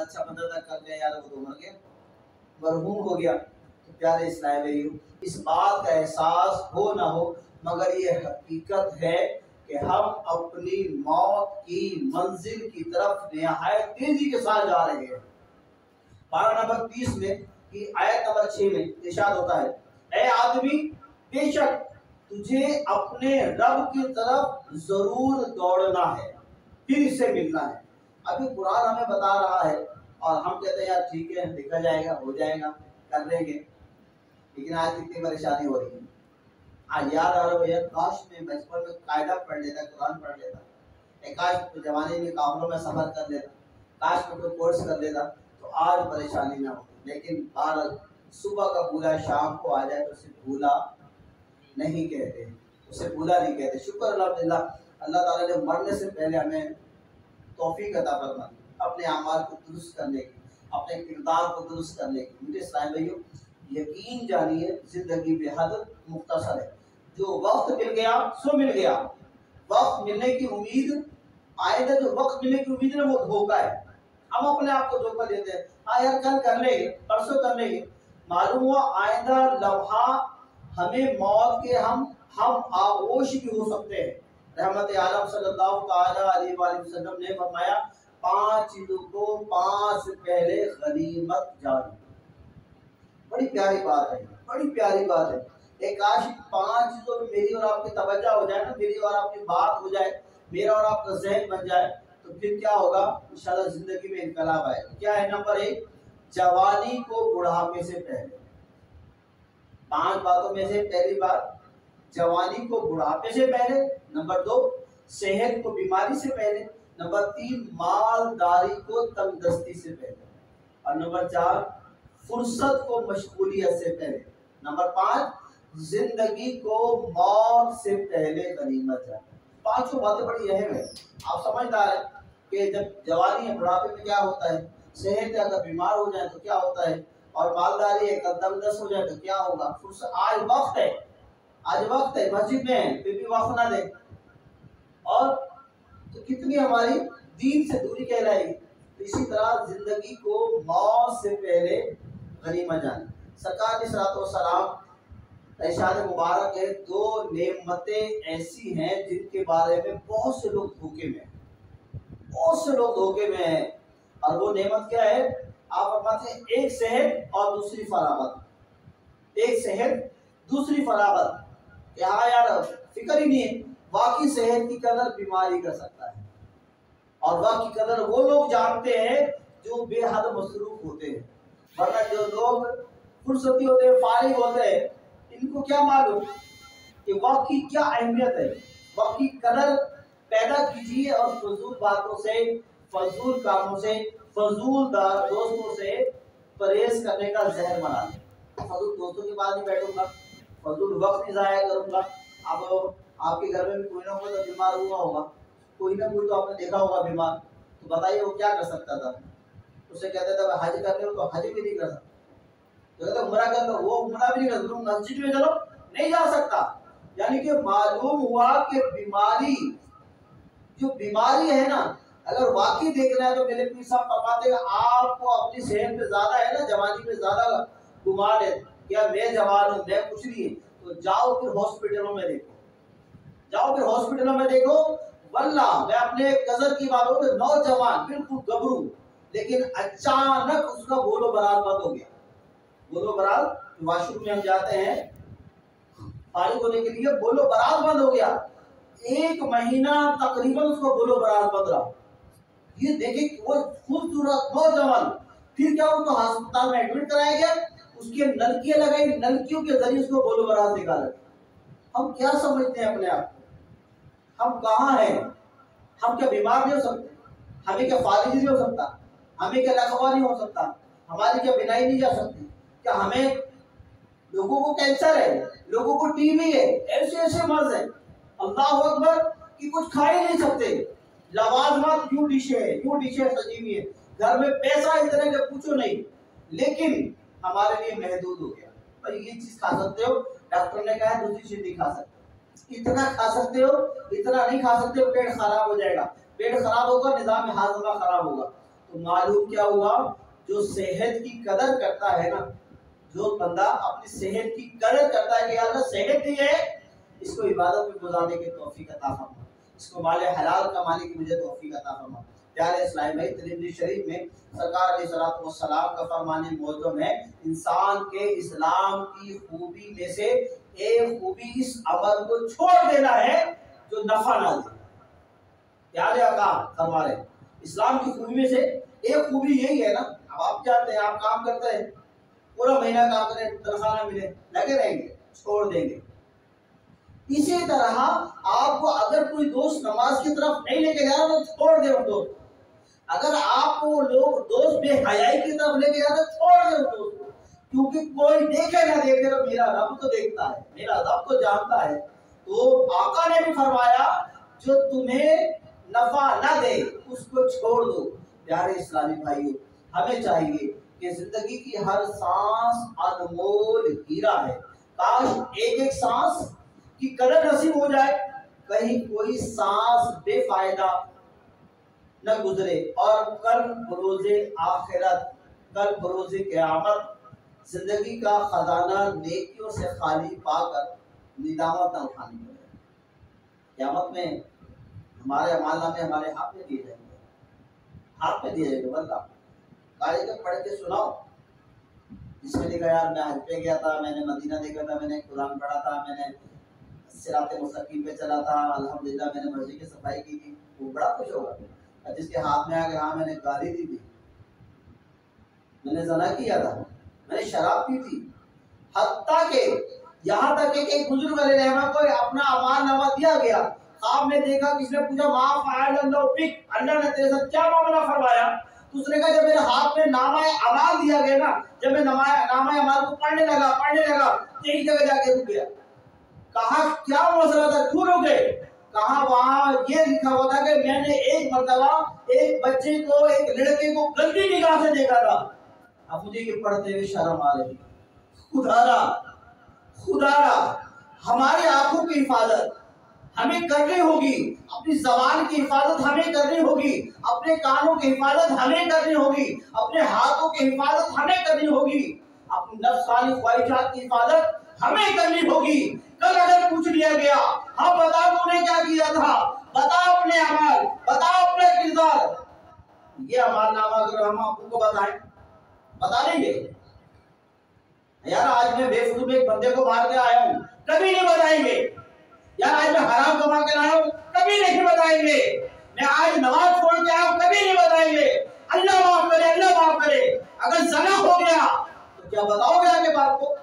अच्छा बंदा कर गया यार, वो तो मर गया, मरहूम हो गया। तो प्यारे इस्लामी भाइयों, इस बात का एहसास हो ना हो, मगर ये हकीकत है कि हम अपनी मौत की मंजिल की तरफ निहायत तेजी के साथ जा रहे हैं। पारा नंबर 30 में की आयत नंबर 6 में इरशाद होता है, ऐ आदमी, बेशक तुझे अपने रब की तरफ जरूर दौड़ना है, फिर इससे मिलना है। अभी कुरान हमें बता रहा है और हम कहते हैं यार ठीक है, देखा जाएगा, हो जाएगा, कर लेंगे। लेकिन आज कितनी परेशानी हो रही है। आज याद आ रहा है यार, काश मैं बचपन में कायदा पढ़ लेता, कुरान पढ़ लेता, काश जवानी में काफिलों में सफर कर लेता, काश में कोई कोर्स कर लेता, तो आज परेशानी ना होती। लेकिन भारत सुबह का भूला शाम को आ जाए तो उसे भूला नहीं कहते, उसे भूला नहीं कहते। शुक्र अल्हम्दुलिल्लाह, अल्लाह ताला ने मरने से पहले हमें तौफीक अता फरमाई अपने अमाल को दुरुस्त करने की, अपने किरदार को दुरुस्त करने की। मुझे इस्लामी भाइयों, यकीन जानिए जिंदगी बेहद मुख्तसर है। जो वक्त मिल गया सो मिल गया, वक्त मिलने की उम्मीद, आइंदा जो वक्त मिलने की उम्मीद है वो धोखा है। हम अपने आप को धोखा देते हैं, हाँ यार कल कर लेंगे, परसों कर लेंगे, मालूम हुआ आइंदा लम्हा हमें मौत के हम आगोश भी हो सकते हैं। रहमत आलम सल्लल्लाहु ताला अलैहि वसल्लम ने फरमाया, 5 चीजों को 5 से पहले गनीमत जानो। बड़ी प्यारी बात है, बड़ी प्यारी बात है। एक काश 5 चीजों में मेरी और आपकी तवज्जो हो जाए ना, मेरी और आपकी बात हो जाए, मेरा और आपका ज़हन बन जाए, तो फिर क्या होगा, इंशाल्लाह जिंदगी में इनकलाब आएगा। क्या है? नंबर 1, जवानी को बुढ़ापे से पहले। 5 बातों में से पहली बात, जवानी को बुढ़ापे से पहले। नंबर 2, सेहत को बीमारी से पहले। नंबर 3, मालदारी को तंगदस्ती से पहले। और नंबर 4, फुर्सत को मशगूलियत से पहले। नंबर 5, जिंदगी को मौत से पहले गनीमत जाने। 5 बातें बड़ी अहम है। आप समझदार है कि जब जवानी है, बुढ़ापे में क्या होता है, सेहत है, अगर बीमार हो जाए तो क्या होता है, और मालदारी है, दमदस हो जाए तो क्या होगा। फुर्सत, आज वक्त है, आज वक्त है, मस्जिद में है फिर भी वक्त ना दे, और तो कितनी हमारी दीन से दूरी कहलाएगी। तो इसी तरह जिंदगी को मौत से पहले गनीमत जाने। सरकार ने सलाम इरशाद मुबारक है, 2 नेमतें ऐसी हैं जिनके बारे में बहुत से लोग धोखे में हैं, बहुत से लोग धोखे में हैं। और वो नेमत क्या है? आप फरमाते हैं, एक सेहत और दूसरी फरागत। एक सेहत, दूसरी फरागत। हाँ यार फिक्र ही नहीं है, वाकई सेहत की कदर बीमारी कर सकता है, और वाकई कदर वो लोग जानते हैं जो बेहद मसरूफ होते हैं। वरना जो लोग फुर्सती होते हैं, फारिग होते हैं, इनको क्या मालूम कि वक्त की क्या अहमियत है। वक्त की कदर पैदा कीजिए और फजूल बातों से, फजूल कामों से, फजूल दोस्तों से परहेज करने का जहर बना लें। फजूल दोस्तों के पास नहीं बैठूंगा, फजूल वक्त नहीं ज़ाया करूंगा। अब आपके घर में भी कोई ना कोई तो बीमार हुआ होगा, कोई ना कोई तो आपने देखा होगा बीमार, तो बताइए वो क्या कर सकता था? उसे कहते थे हज कर रहे हो तो हज भी नहीं कर सकता, तो कहते उम्रा कर लो, वो उम्रा भी नहीं कर सकता, मस्जिद में चलो नहीं जा सकता। यानी कि मालूम हुआ कि बीमारी, जो बीमारी है ना, अगर वाकई देखना है तो मेरे पीर साहब फरमाते हैं, आपको अपनी सेहत पे ज्यादा है ना, जवानी में ज्यादा गुमान है, क्या मैं जवान हूँ, मैं कुछ नहीं है, तो जाओ फिर हॉस्पिटलों में देखो, जाओ फिर हॉस्पिटलों में देखो। वल्ला मैं अपने कजर की बात करूं, नौजवान बिल्कुल गबरू, लेकिन अचानक उसका बोलो बरार बंद हो गया। बोलो बरार, वॉशरूम में हम जाते हैं फारिग होने के लिए, बोलो बरार बंद हो गया। 1 महीना तकरीबन उसको बोलो बरार बंद रहा। ये देखे वो खूबसूरत नौजवान, फिर क्या उसको अस्पताल में एडमिट कराया गया, उसकी नलकियां लगाई, नलकियों के जरिए उसको बोलो बरार निकाला। हम क्या समझते हैं अपने आप को? हम कहाँ हैं? हम क्या बीमार नहीं हो सकते? हमें क्या फालिज नहीं हो सकता? हमें क्या लकवा नहीं हो सकता? हमारी क्या बिनाई नहीं जा सकती? क्या हमें, लोगों को कैंसर है, लोगों को टीबी है, ऐसे ऐसे मर्ज है, अल्लाह अकबर, कि कुछ खा ही नहीं सकते। लवाजमात यूं डिशे सजी हुई है, घर में पैसा इतने के पूछो नहीं, लेकिन हमारे लिए महदूद हो गया। भाई ये चीज खा सकते हो, डॉक्टर ने कहा है दूसरी चीज नहीं खा सकते, इतना खा सकते हो, इतना नहीं खा सकते हो, पेट खराब हो जाएगा, पेट खराब होगा, निजाम हाजमा खराब होगा। तो تو معلوم کیا ہوا، جو صحت کی قدر کرتا ہے نا، جو بندہ اپنی صحت کی قدر کرتا ہے کہ اللہ صحت دی ہے، اس کو عبادت میں گزارنے کی توفیق عطا فرما، اس کو مال حلال کمانے کی مجھے توفیق عطا فرما۔ پیارے اسلام بھائی، ترمذی شریف میں سرکار علیہ الصلوۃ والسلام کا فرمان موجود ہے، انسان کے اسلام کی خوبی میں سے ایک خوبی اس عمل کو چھوڑ دینا ہے جو نفع نہ دے۔ پیارے آقا فرما رہے اسلام کی خوبی میں سے ایک خوبی یہی ہے نا، اب آپ جانتے ہیں، آپ کام کرتے ہیں، پورا مہینہ کام کریں، تنخواہ نہ ملے، لگے رہیں گے، چھوڑ دیں گے۔ اسی طرح آپ کو اگر کوئی دوست نماز کی طرف نہیں لے کے جا رہا تو چھوڑ دے ان دوست، اگر آپ کو لوگ دوست بے حیائی کی طرف لے کے جا رہے تو چھوڑ دے ان دوست کو، کیونکہ کوئی دیکھے نہ دیکھے تو میرا رب تو دیکھتا ہے، میرا رب تو جانتا ہے۔ تو آقا نے بھی فرمایا جو تمہیں نفع نہ دے اس کو چھوڑ دو۔ پیارے اسلامی بھائیوں، ہمیں چاہیے کہ زندگی کی ہر سانس انمول ہیرا ہے، کاش ایک ایک سانس کی قدر نصیب ہو جائے، کہیں کوئی سانس بے فائدہ نہ گزرے، اور کل بروز آخرت، کل بروز قیامت زندگی کا خزانہ نیکیوں سے خالی پا کر ندامت نہ اٹھانی پڑے۔ قیامت میں ہمارے اعمال نامے ہمارے ہاتھ میں دیے جائیں گے، ہاتھ میں دیے جائیں گے، بندہ قاعدے کا پڑھ کے سناؤ، جس میں لکھا یار میں حج پہ گیا تھا، میں نے مدینہ دیکھا تھا، میں نے قرآن پڑھا تھا، میں نے صراط مستقیم پہ چلا تھا، الحمدللہ میں نے مسجد کی صفائی کی تھی، وہ بڑا خوش ہوگا۔ اور جس کے ہاتھ میں آ کہ ہاں میں نے گالی دی تھی، میں نے زنا کیا تھا، میں نے شراب پی تھی، حتیٰ کہ یہاں تک کہ ایک بزرگ علیہ رحمہ کو اپنا اعمال نامہ دیا گیا، خواب میں دیکھا، کس نے پوچھا ما فعل اللہ بک، اللہ نے تیرے ساتھ کیا معاملہ فرمایا؟ تو اس نے کہا جب میرے ہاتھ میں نامہ اعمال دیا گیا نا، جب میں نامہ اعمال کو پڑھنے لگا تو ایک جگہ جا کے رک گیا۔ کہا کیا مسئلہ تھا، کیوں رکے؟ کہا وہاں یہ لکھا ہوا تھا کہ میں نے ایک مرتبہ ایک بچے کو، ایک لڑکے کو گندی نگاہ سے دیکھا تھا، اب مجھے یہ پڑھتے ہوئے شرم آ رہی۔ خدا ہماری آنکھوں کی حفاظت ہمیں کرنی ہوگی، اپنی زبان کی حفاظت ہمیں کرنی ہوگی، اپنے کانوں کی حفاظت ہمیں کرنی ہوگی، اپنے ہاتھوں کی حفاظت ہمیں کرنی ہوگی، اپنی نفس والی خواہشات کی حفاظت ہمیں کرنی ہوگی۔ کل اگر پوچھ لیا گیا ہاں بتا تو نے کیا کیا تھا، بتا اپنے اعمال، بتا اپنے کردار، یہ اعمال نامہ اگر ہم آپ کو بتائیں، بتا دیں گے؟ یار آج میں بے فضول ایک بندے کو مار کے آیا ہوں، کبھی نہیں بتائیں گے۔ یار آج میں حرام کما کے لایا ہوں، کبھی نہیں بتائیں گے۔ میں آج نماز چھوڑ کے آیا ہوں، کبھی نہیں بتائیں گے۔ اللہ معاف کرے، اللہ معاف کرے۔ اگر زنا ہو گیا تو کیا بتاؤ گے آگے بات کو؟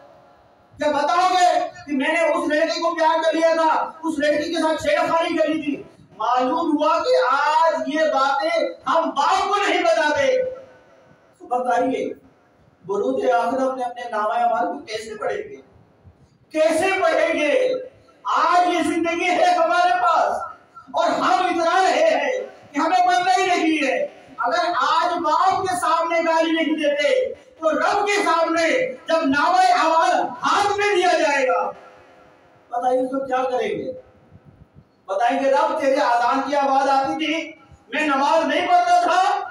کیا بتاؤ گے کہ میں نے اس لڑکی کو پیار کر لیا تھا، اس لڑکی کے ساتھ چھیڑخانی کری تھی؟ معلوم ہوا کہ آج یہ باتیں ہم باپ کو نہیں بتاتے، تو بتائیے بروز آخرت میں اپنے نامہ اعمال کو کیسے پڑھیں گے؟ کیسے پڑھیں گے؟ آج یہ زندگی ہے ہمارے پاس اور ہم اتنا رہے ہیں کہ ہمیں پتہ ہی نہیں ہے۔ اگر آج باپ کے سامنے گالی نہیں دیتے تو رب کے سامنے جب نامہ اعمال ہاتھ میں دیا جائے گا، بتائیے اس کو کیا کریں گے؟ بتائیں گے رب تیرے اذان کی آواز آتی تھی، میں نماز نہیں پڑھتا تھا،